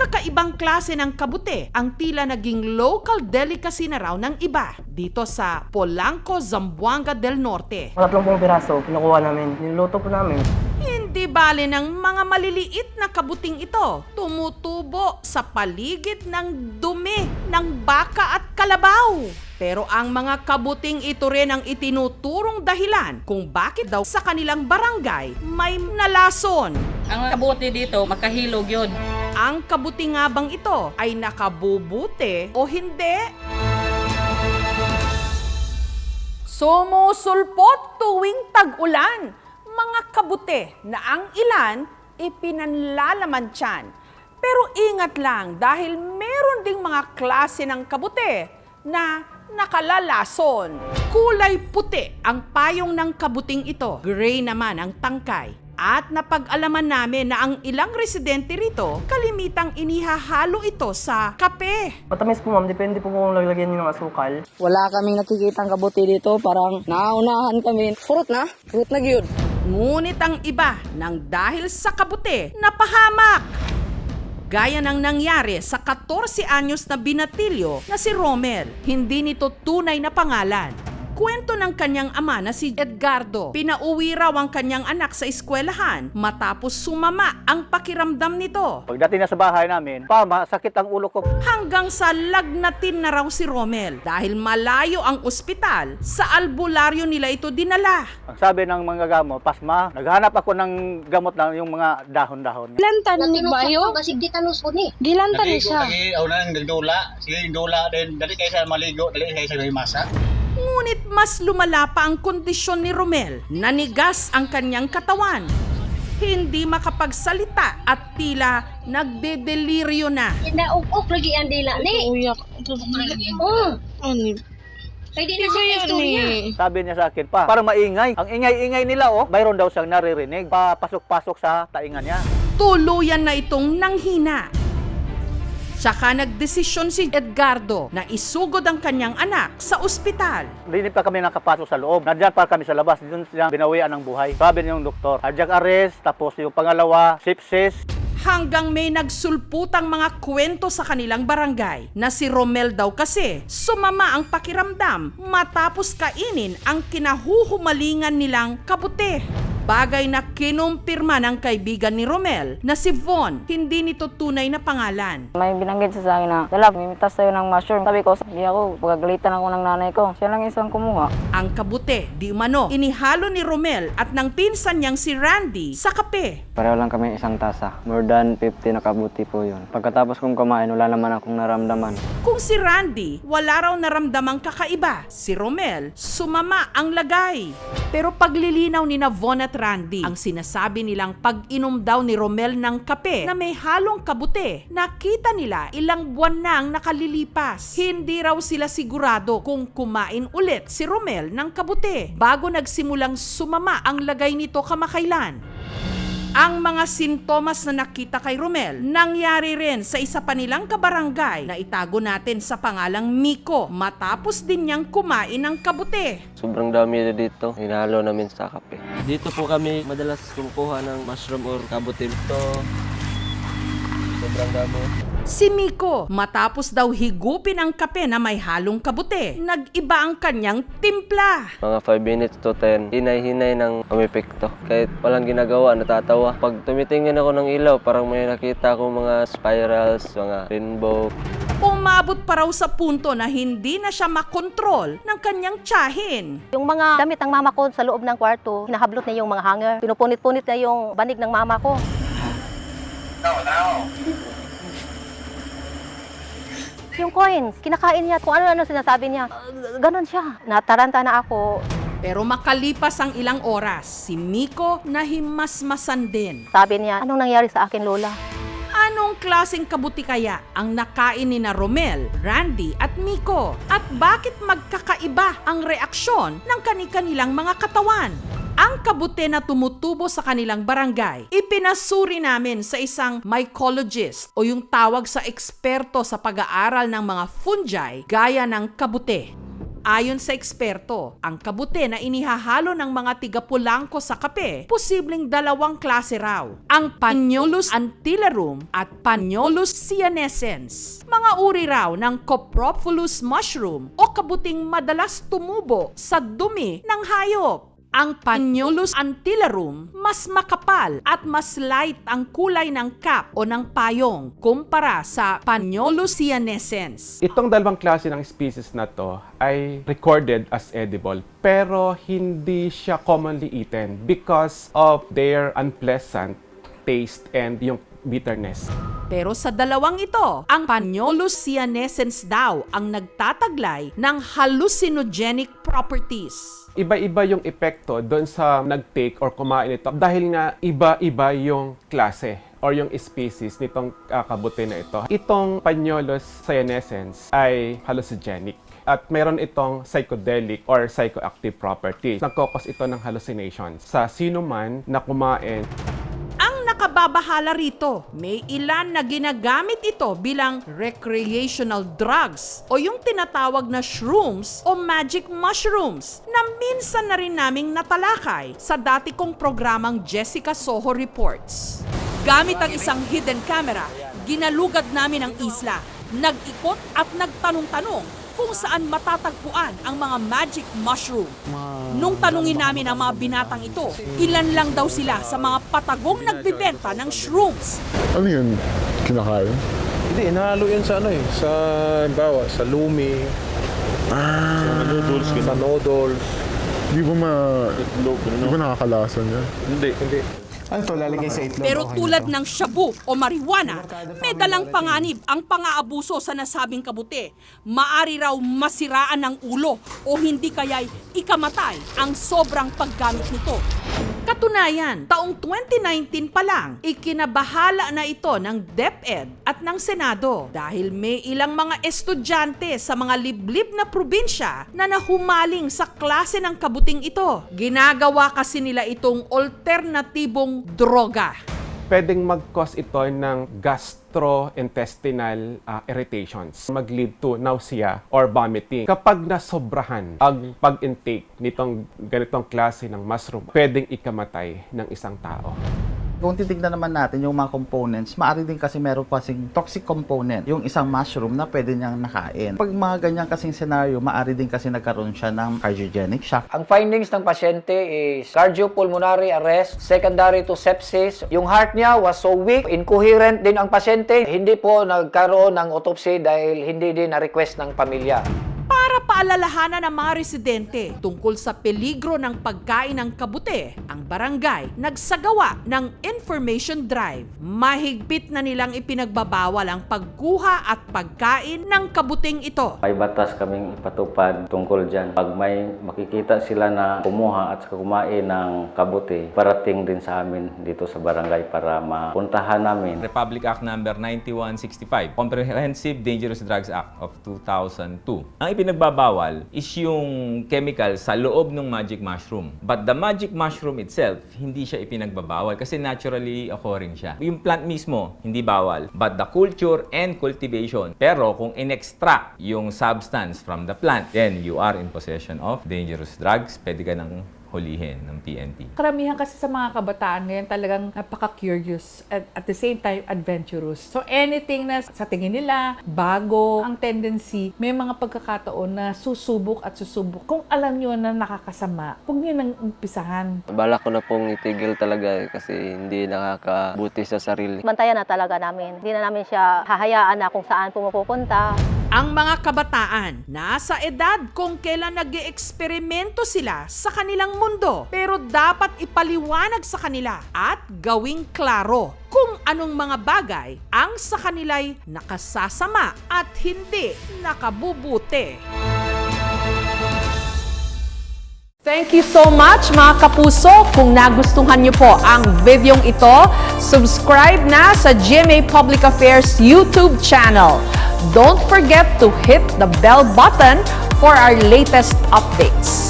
kakaibang klase ng kabute ang tila naging local delicacy na raw ng iba dito sa Polanco, Zamboanga del Norte. 30 piraso, kinukuha namin. Niluto po namin. Hindi bale ng mga maliliit na kabuting ito tumutubo sa paligid ng dumi ng baka at kalabaw. Pero ang mga kabuting ito rin ang itinuturong dahilan kung bakit daw sa kanilang barangay may nalason. Ang kabuti dito, makahilog yun. Ang kabuti nga bang ito ay nakabubuti o hindi? Sumusulpot tuwing tag-ulan, mga kabute na ang ilan ipinanlalaman-tiyan. Pero ingat lang dahil meron ding mga klase ng kabute na nakalalason. Kulay puti ang payong ng kabuting ito, gray naman ang tangkay. At napag-alaman namin na ang ilang residente rito, kalimitang inihahalo ito sa kape. Matamis po ma'am, depende po kung lalagyan niyo ng asukal. Wala kaming nakikitang kabuti dito, parang naunahan kami. Furot na gyud. Ngunit ang iba nang dahil sa kabute, napahamak. Gaya ng nangyari sa 14 anyos na binatilyo na si Romel, hindi nito tunay na pangalan. Kwento ng kanyang ama na si Edgardo, pinauwi raw ang kanyang anak sa eskwelahan matapos sumama ang pakiramdam nito. Pagdating na sa bahay namin, masakit ang ulo ko. Hanggang sa lagnatin na raw si Romel dahil malayo ang ospital, sa albularyo nila ito dinala. Ang sabi ng mga gamot, pasma, naghanap ako ng gamot na yung mga dahon-dahon. Gilantan ni bayo? Basig di tanus po ni. Gilantan ni siya. Lagi, nang nagdula. Sige, dula din. Dali kayo sa maligo, dali kayo sa masa. Ngunit mas lumala pa ang kondisyon ni Romel. Nanigas ang kanyang katawan. Hindi makapagsalita at tila nagdedeliryo na. Nauk-uk lagi ang dila ni. Uyak. Ani? Pwede na sa istorya. Sabi niya sa akin, parang maingay. Ang ingay-ingay nila, mayroon daw siyang naririnig. Papasok-pasok sa taingan niya. Tuluyan na itong nanghina. Tsaka nagdesisyon si Edgardo na isugod ang kanyang anak sa ospital. Hindi pa kami nakapasok sa loob. Nandiyan pa kami sa labas. Doon sila binawian ng buhay. Sabi niya yung doktor, cardiac arrest, tapos yung pangalawa, sepsis. Hanggang may nagsulputang mga kwento sa kanilang barangay na si Romel daw kasi sumama ang pakiramdam matapos kainin ang kinahuhumalingan nilang kabute. Bagay na kinumpirma ng kaibigan ni Romel na si Von, hindi nito tunay na pangalan. May binanggit siya sa akin na, Dalab, mimitas tayo ng mushroom. Sabi ko, hindi ako, pagagalitan ako ng nanay ko. Siya lang isang kumuha. Ang kabute, di umano, inihalo ni Romel at ng pinsan niyang si Randy sa kape. Pareho lang kami isang tasa. More than 50 na kabuti po yun. Pagkatapos kong kumain, wala naman akong naramdaman. Kung si Randy, wala raw naramdamang kakaiba. Si Romel, sumama ang lagay. Pero paglilinaw ni na Von at Randy, ang sinasabi nilang pag-inom daw ni Romel ng kape na may halong kabute, nakita nila ilang buwan nang nakalilipas. Hindi raw sila sigurado kung kumain ulit si Romel ng kabute bago nagsimulang sumama ang lagay nito kamakailan. Ang mga sintomas na nakita kay Romel nangyari rin sa isa pa nilang kabarangay na itago natin sa pangalang Miko matapos din niyang kumain ng kabute. Sobrang dami na dito. Hinalo namin sa kape. Dito po kami madalas kumukuha ng mushroom or kabutin. Ito, sobrang dami. Si Miko, matapos daw higupin ang kape na may halong kabute, nag-iba ang kanyang timpla. Mga 5 minutes to 10, hinay-hinay ng umepekto. Kahit walang ginagawa, natatawa. Pag tumitingin ako ng ilaw, parang may nakita akong mga spirals, mga rainbow. Umabot pa raw sa punto na hindi na siya makontrol ng kanyang tiyahin. Yung mga damit ng mama ko sa loob ng kwarto, hinahablot niya yung mga hanger. Pinupunit-punit niya yung banig ng mama ko. Yung coins, kinakain niya. Kung ano-ano sinasabi niya, ganon siya. Nataranta na ako. Pero makalipas ang ilang oras, si Miko nahimasmasan din. Sabi niya, anong nangyari sa akin, Lola? Anong klaseng kabuti kaya ang nakain ni na Romel, Randy at Miko? At bakit magkakaiba ang reaksyon ng kani-kanilang mga katawan? Ang kabute na tumutubo sa kanilang barangay, ipinasuri namin sa isang mycologist o yung tawag sa eksperto sa pag-aaral ng mga fungi gaya ng kabute. Ayon sa eksperto, ang kabute na inihahalo ng mga tiga-Pulangco sa kape, posibleng dalawang klase raw. Ang Paniolus antillarum at Paniolus cyanescens. Mga uri raw ng Coprophilus mushroom o kabuting madalas tumubo sa dumi ng hayop. Ang Paniolus antillarum mas makapal at mas light ang kulay ng cap o ng payong kumpara sa Paniolus cyanescens. Itong dalawang klase ng species na to ay recorded as edible pero hindi siya commonly eaten because of their unpleasant taste and yung bitterness. Pero sa dalawang ito, ang Paniolus cyanescens daw ang nagtataglay ng hallucinogenic properties. Iba-iba yung epekto doon sa nag-take or kumain ito dahil nga iba-iba yung klase or yung species nitong kabute na ito. Itong Paniolus cyanescens ay hallucinogenic at meron itong psychedelic or psychoactive properties. Nagkokos ito ng hallucinations sa sino man na kumain. Ang nakababahala rito, may ilan na ginagamit ito bilang recreational drugs o yung tinatawag na shrooms o magic mushrooms na minsan na rin naming natalakay sa dati kong programang Jessica Soho Reports. Gamit ang isang hidden camera, ginalugad namin ang isla, nag-ikot at nagtanong-tanong kung saan matatagpuan ang mga magic mushroom. Nung tanungin namin ang mga binatang ito, ilan lang daw sila sa mga patagong nagbibenta ng shrooms. Ano yun? Kinakain? Hindi, inahalo yan sa sa bawa, sa lumi, sa noodles. Di ba nakakalasan yan? Hindi. Ano to, lalagay sa itlog? Pero tulad ng shabu o marijuana, may dalang panganib ang pang-aabuso sa nasabing kabute. Maari raw masiraan ng ulo o hindi kaya'y ikamatay ang sobrang paggamit nito. Katunayan, taong 2019 pa lang, ikinabahala na ito ng DepEd at ng Senado dahil may ilang mga estudyante sa mga liblib na probinsya na nahumaling sa klase ng kabuting ito. Ginagawa kasi nila itong alternatibong droga. Pwedeng mag-cause ito ng gastrointestinal irritations. Mag-lead to nausea or vomiting. Kapag nasobrahan ang pag-intake nitong ganitong klase ng mushroom, pwedeng ikamatay ng isang tao. Kung titignan naman natin yung mga components, maaari din kasi meron kasing toxic component, yung isang mushroom na pwede niyang nakain. Pag mga ganyan kasing scenario, maaari din kasi nagkaroon siya ng cardiogenic shock. Ang findings ng pasyente is cardiopulmonary arrest, secondary to sepsis. Yung heart niya was so weak, incoherent din ang pasyente. Hindi po nagkaroon ng autopsy dahil hindi din na-request ng pamilya. Para paalalahanan ng mga residente tungkol sa peligro ng pagkain ng kabute, ang barangay nagsagawa ng information drive. Mahigpit na nilang ipinagbabawal ang pagkuha at pagkain ng kabuting ito. May batas kaming ipatupad tungkol dyan. Pag may makikita sila na kumuha at kumain ng kabute, parating din sa amin dito sa barangay para mapuntahan namin. Republic Act Number 9165, Comprehensive Dangerous Drugs Act of 2002. Ang ipinagbabawal is yung chemical sa loob ng magic mushroom. But the magic mushroom itself, hindi siya ipinagbabawal kasi naturally occurring siya. Yung plant mismo, hindi bawal. But the culture and cultivation. Pero kung in-extract yung substance from the plant, then you are in possession of dangerous drugs. Pwede ka nang hulihin ng PNP. Karamihan kasi sa mga kabataan ngayon talagang napaka-curious at the same time adventurous. So anything na sa tingin nila bago ang tendency, may mga pagkakataon na susubok at susubok. Kung alam nyo na nakakasama, huwag nyo nang umpisahan. Balak ko na pong itigil talaga kasi hindi nakakabuti sa sarili. Bantayan na talaga namin. Hindi na namin siya hahayaan na kung saan pumapupunta. Ang mga kabataan, nasa edad kung kailan nag-eeksperimento sila sa kanilang mundo. Pero dapat ipaliwanag sa kanila at gawing klaro kung anong mga bagay ang sa kanila'y nakasasama at hindi nakabubuti. Thank you so much mga kapuso. Kung nagustuhan niyo po ang videong ito, subscribe na sa GMA Public Affairs YouTube channel. Don't forget to hit the bell button for our latest updates.